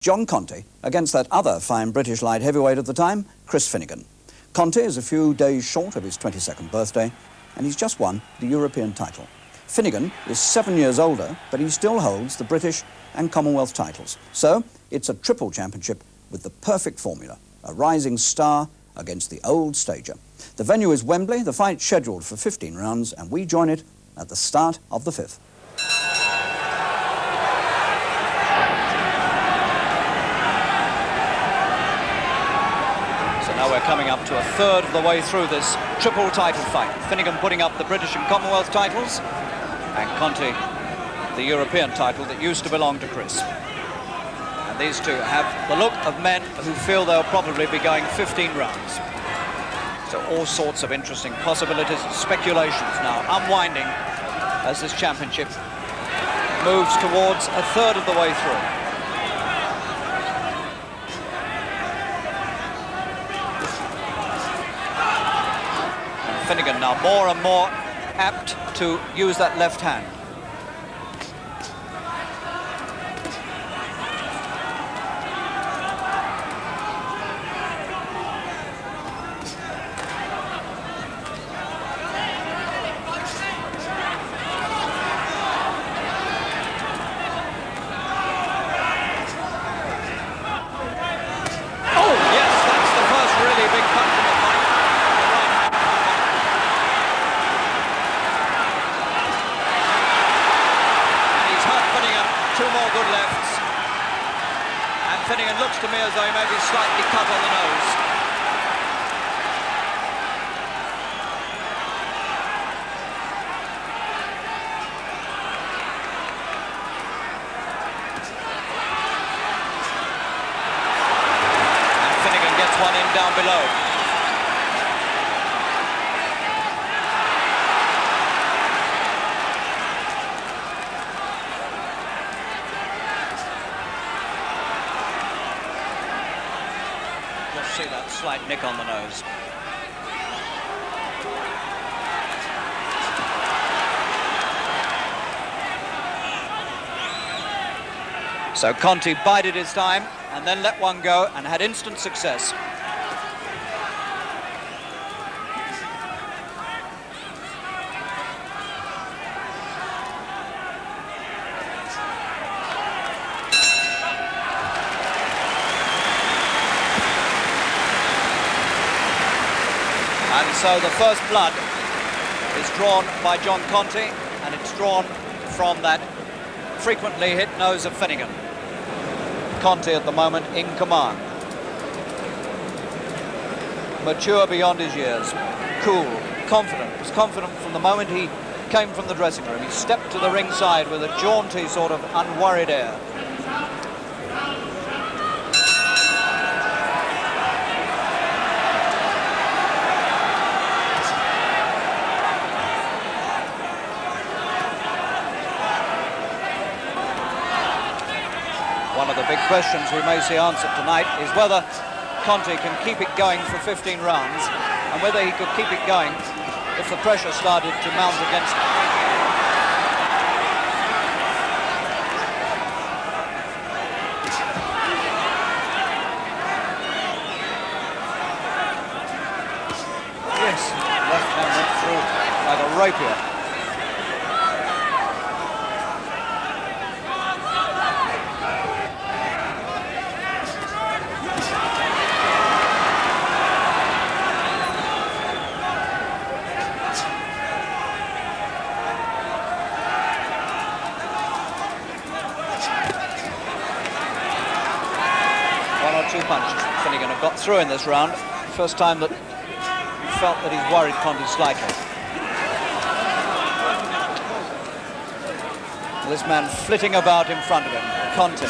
John Conteh against that other fine British light heavyweight at the time, Chris Finigan. Conteh is a few days short of his 22nd birthday, and he's just won the European title. Finigan is 7 years older, but he still holds the British and Commonwealth titles. So it's a triple championship with the perfect formula, a rising star against the old stager. The venue is Wembley, the fight's scheduled for 15 rounds, and we join it at the start of the 5th. Now we're coming up to a third of the way through this triple title fight. Finigan putting up the British and Commonwealth titles, and Conteh the European title that used to belong to Chris. And these two have the look of men who feel they'll probably be going 15 rounds. So all sorts of interesting possibilities and speculations now unwinding as this championship moves towards a third of the way through. Finigan now more and more apt to use that left hand. Oh, yes, that's the first really big punch of the fight. Two more good lefts, and Finigan looks to me as though he may be slightly cut on the nose. And Finigan gets one in down below. See that slight nick on the nose. So Conteh bided his time and then let one go and had instant success. And so the first blood is drawn by John Conteh, and it's drawn from that frequently hit nose of Finigan. Conteh at the moment in command. Mature beyond his years. Cool, confident. Was confident from the moment he came from the dressing room. He stepped to the ringside with a jaunty sort of unworried air. One of the big questions we may see answered tonight is whether Conteh can keep it going for 15 rounds, and whether he could keep it going if the pressure started to mount against him. Yes, left hand went through like a rapier. Two punches Finigan have got through in this round. First time that he felt that he's worried Conteh slightly. This man flitting about in front of him, Conteh,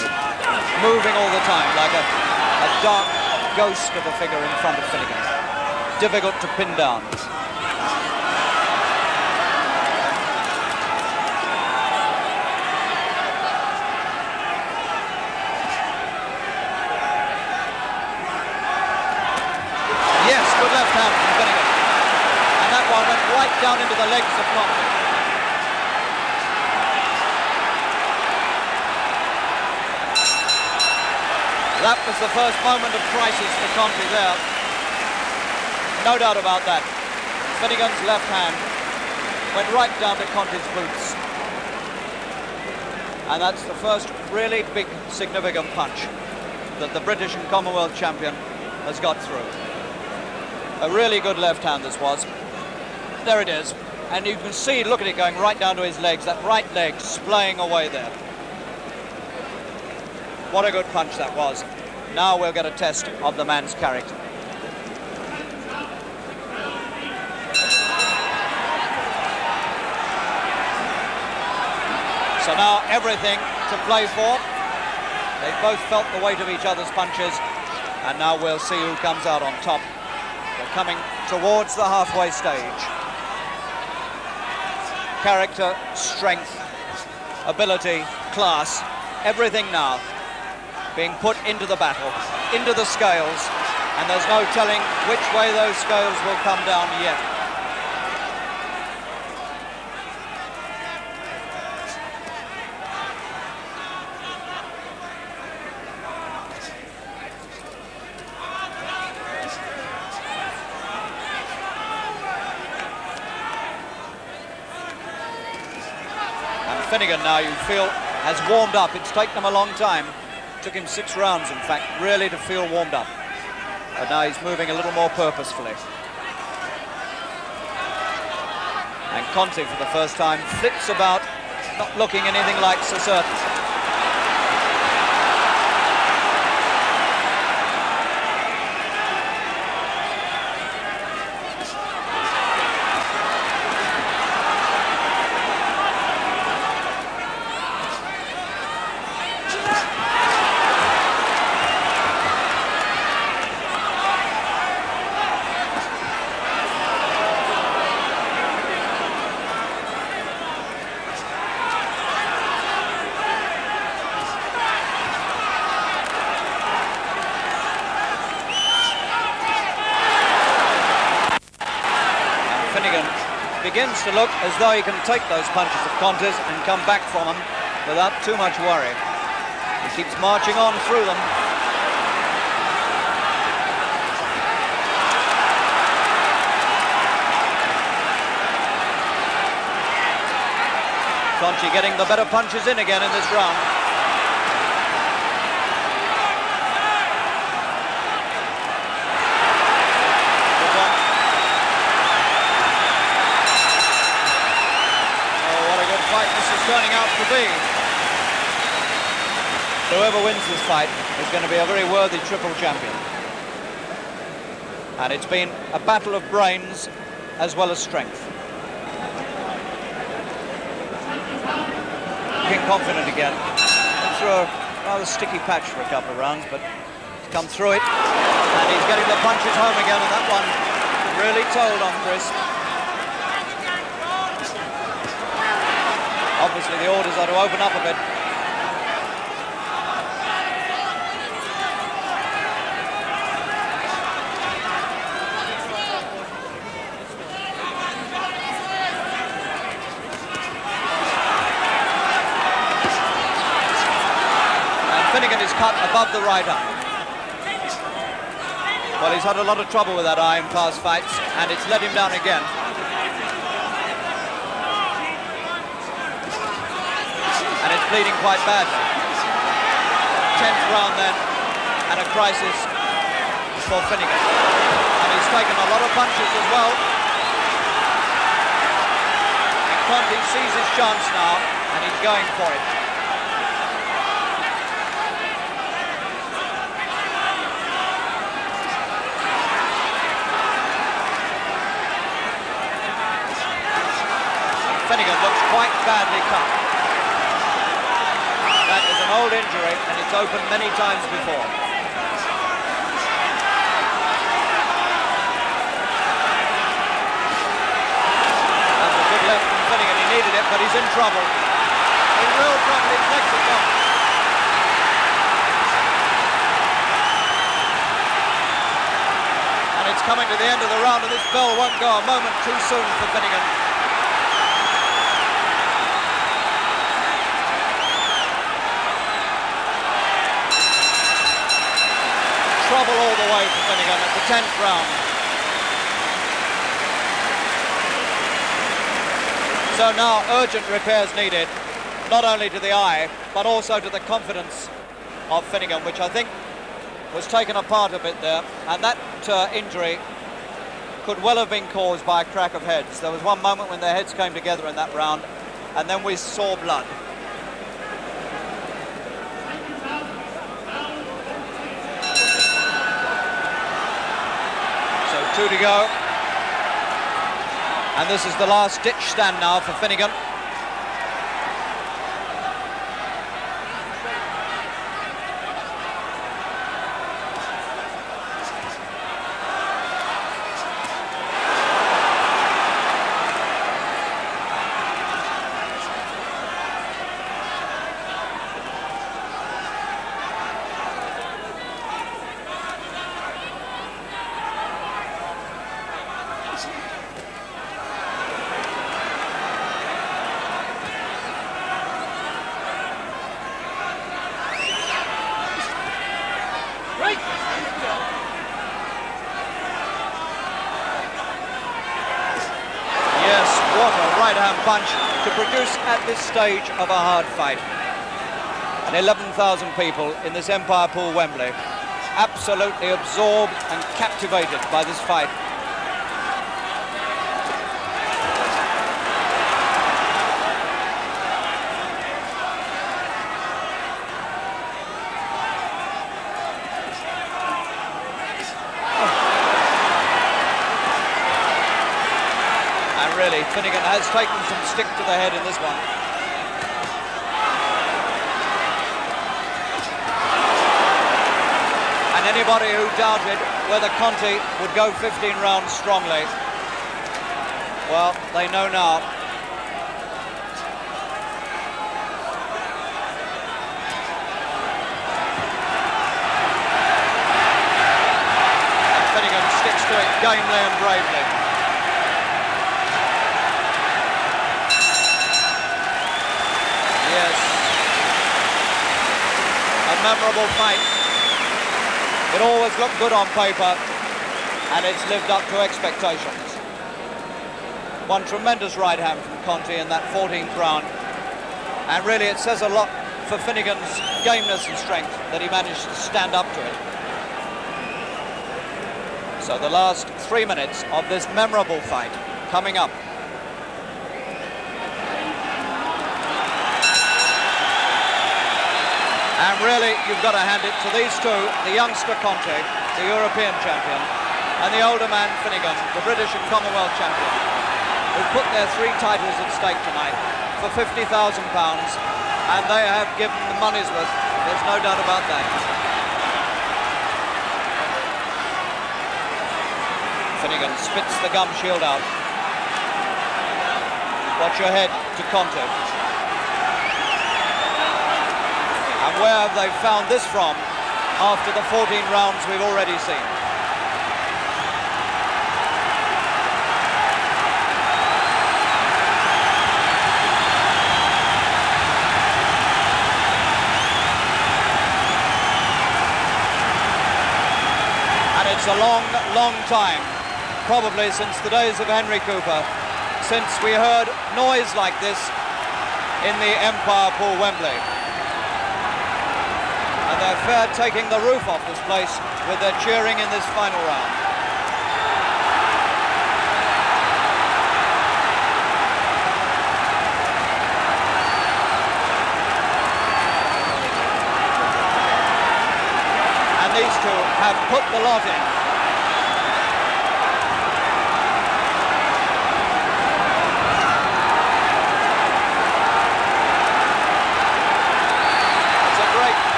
moving all the time like a dark ghost of a figure in front of Finigan. Difficult to pin down. Good left hand from Finigan. And that one went right down into the legs of Conteh. That was the first moment of crisis for Conteh there. No doubt about that. Finigan's left hand went right down to Conteh's boots. And that's the first really big, significant punch that the British and Commonwealth champion has got through. A really good left hand this was. There it is. And you can see, look at it going right down to his legs, that right leg splaying away there. What a good punch that was. Now we'll get a test of the man's character. So now everything to play for. They both felt the weight of each other's punches, and now we'll see who comes out on top. We're coming towards the halfway stage. Character, strength, ability, class, everything now being put into the battle, into the scales, and there's no telling which way those scales will come down yet. And Finigan now, you feel, has warmed up. It's taken him a long time. Took him 6 rounds, in fact, really to feel warmed up. But now he's moving a little more purposefully. And Conteh, for the first time, flips about, not looking anything like so certain. Finigan begins to look as though he can take those punches of Conteh's and come back from them without too much worry. He keeps marching on through them. Conteh getting the better punches in again in this round. Turning out to be. Whoever wins this fight is going to be a very worthy triple champion. And it's been a battle of brains as well as strength. Looking confident again. Went through a rather sticky patch for a couple of rounds, but he's come through it. And he's getting the punches home again, and that one really told on Chris. Obviously, the orders are to open up a bit. And Finigan is cut above the right eye. Well, he's had a lot of trouble with that eye in past fights, and it's let him down again. And it's bleeding quite badly. 10th round then, and a crisis for Finigan. And he's taken a lot of punches as well. And Conteh sees his chance now, and he's going for it. Finigan looks quite badly cut. That is an old injury, and it's opened many times before. That's a good left from Finigan. He needed it, but he's in trouble. In real trouble. His legs are gone. And it's coming to the end of the round, and this bell won't go a moment too soon for Finigan. trouble all the way for Finigan at the 10th round. So now urgent repairs needed, not only to the eye, but also to the confidence of Finigan, which I think was taken apart a bit there. And that injury could well have been caused by a crack of heads. There was one moment when their heads came together in that round, and then we saw blood. So 2 to go. And this is the last ditch stand now for Finigan. Right-hand punch to produce at this stage of a hard fight. And 11,000 people in this Empire Pool Wembley, absolutely absorbed and captivated by this fight. Really, Finigan has taken some stick to the head in this one. And anybody who doubted whether Conteh would go 15 rounds strongly, well, they know now. And Finigan sticks to it gamely and bravely. Memorable fight. It always looked good on paper, and it's lived up to expectations. One tremendous right hand from Conteh in that 14th round, and really it says a lot for Finigan's gameness and strength that he managed to stand up to it. So the last 3 minutes of this memorable fight coming up. And really, you've got to hand it to these two, the youngster Conteh, the European champion, and the older man Finigan, the British and Commonwealth champion, who've put their 3 titles at stake tonight for £50,000, and they have given the money's worth. There's no doubt about that. Finigan spits the gum shield out. Watch your head to Conteh. And where have they found this from after the 14 rounds we've already seen? And it's a long, long time, probably since the days of Henry Cooper, since we heard noise like this in the Empire Pool Wembley. And they're fair taking the roof off this place with their cheering in this final round. And these two have put the lot in.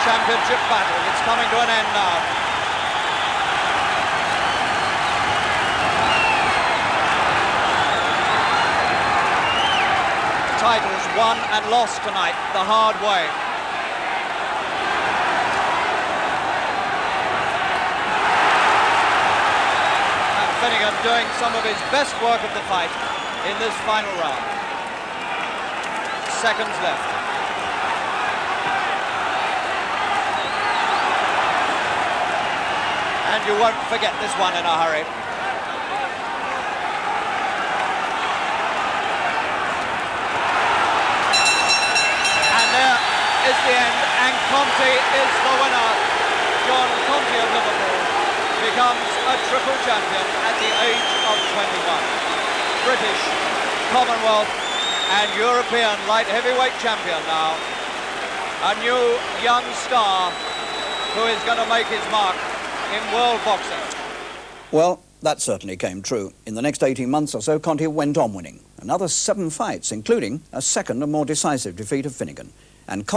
Championship battle. It's coming to an end now. Titles won and lost tonight the hard way. And Finigan doing some of his best work of the fight in this final round. Seconds left. and you won't forget this one in a hurry. And there is the end, and Conteh is the winner. John Conteh of Liverpool becomes a triple champion at the age of 21. British, Commonwealth and European light heavyweight champion now. A new young star who is going to make his mark in world boxing. Well, that certainly came true. In the next 18 months or so, Conteh went on winning. Another 7 fights, including a second and more decisive defeat of Finigan. And